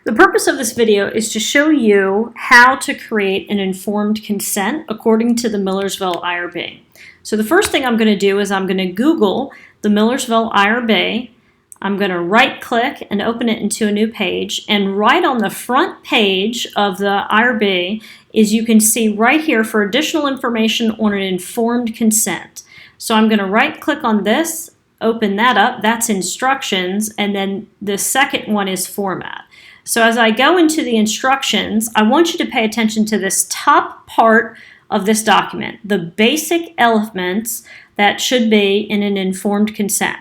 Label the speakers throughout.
Speaker 1: The purpose of this video is to show you how to create an informed consent according to the Millersville IRB. So the first thing I'm going to do is I'm going to Google the Millersville IRB. I'm going to right-click and open it into a new page, and right on the front page of the IRB is you can see right here for additional information on an informed consent. So I'm going to right-click on this, open that up, that's instructions, and then the second one is format. So as I go into the instructions, I want you to pay attention to this top part of this document, the basic elements that should be in an informed consent.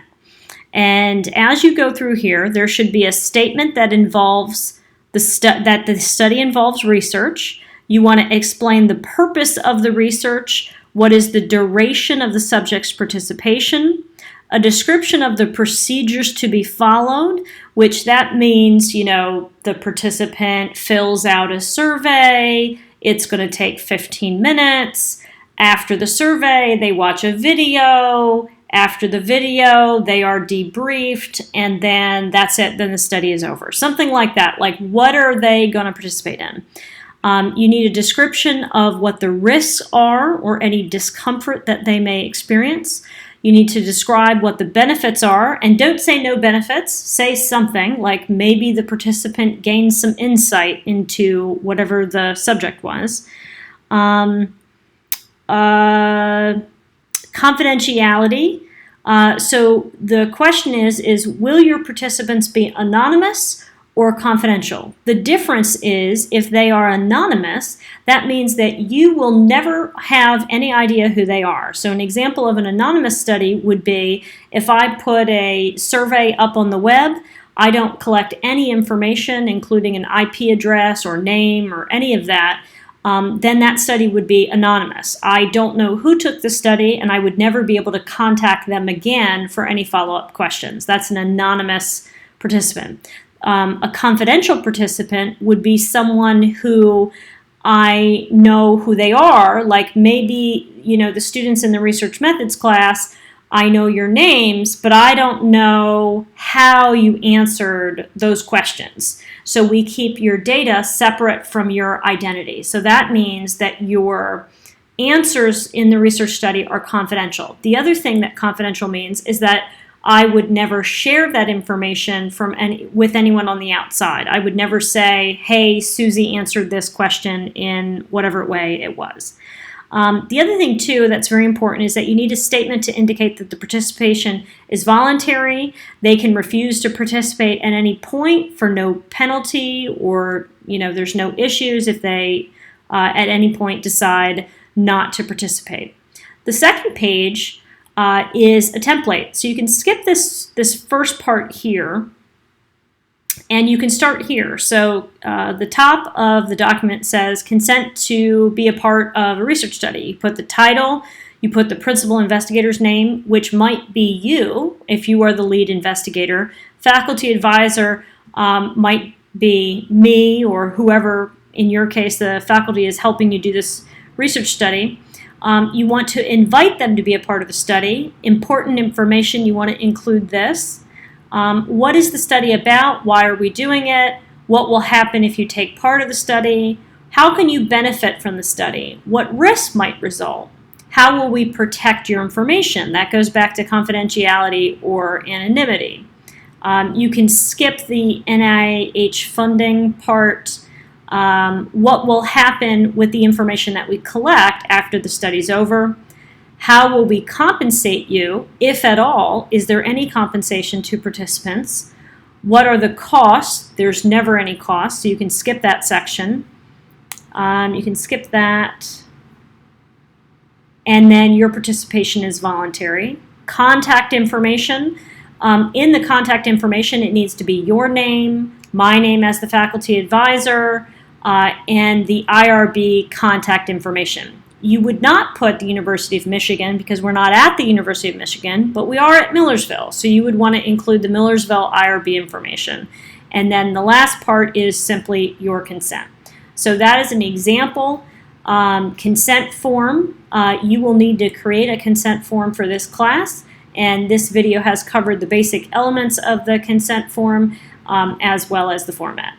Speaker 1: And as you go through here, there should be a statement that involves that the study involves research. You want to explain the purpose of the research, what is the duration of the subject's participation, a description of the procedures to be followed, which that means, the participant fills out a survey. It's going to take 15 minutes. After the survey, they watch a video. After the video, they are debriefed, and then that's it. Then the study is over. Something like that. Like, what are they going to participate in? You need a description of what the risks are or any discomfort that they may experience. You need to describe what the benefits are, and don't say no benefits. Say something like maybe the participant gained some insight into whatever the subject was. Confidentiality. So the question is will your participants be anonymous or confidential? The difference is if they are anonymous, that means that you will never have any idea who they are. So an example of an anonymous study would be if I put a survey up on the web, I don't collect any information, including an IP address or name or any of that, then that study would be anonymous. I don't know who took the study, and I would never be able to contact them again for any follow-up questions. That's an anonymous participant. A confidential participant would be someone who I know who they are, like maybe, the students in the research methods class, I know your names, but I don't know how you answered those questions. So we keep your data separate from your identity. So that means that your answers in the research study are confidential. The other thing that confidential means is that I would never share that information with anyone on the outside. I would never say, hey, Susie answered this question in whatever way it was. The other thing, too, that's very important is that you need a statement to indicate that the participation is voluntary. They can refuse to participate at any point for no penalty, or, there's no issues if they at any point decide not to participate. The second page is a template. So you can skip this first part here, and you can start here. So the top of the document says consent to be a part of a research study. You put the title, you put the principal investigator's name, which might be you if you are the lead investigator. Faculty advisor might be me or whoever, in your case, the faculty is helping you do this research study. You want to invite them to be a part of the study. Important information, you want to include this. What is the study about? Why are we doing it? What will happen if you take part of the study? How can you benefit from the study? What risks might result? How will we protect your information? That goes back to confidentiality or anonymity. You can skip the NIH funding part. What will happen with the information that we collect after the study's over? How will we compensate you, if at all? Is there any compensation to participants? What are the costs? There's never any cost, so you can skip that section. You can skip that. And then your participation is voluntary. Contact information. In the contact information, it needs to be your name, my name as the faculty advisor, and the IRB contact information. You would not put the University of Michigan because we're not at the University of Michigan, but we are at Millersville. So you would want to include the Millersville IRB information. And then the last part is simply your consent. So that is an example consent form. You will need to create a consent form for this class. And this video has covered the basic elements of the consent form as well as the format.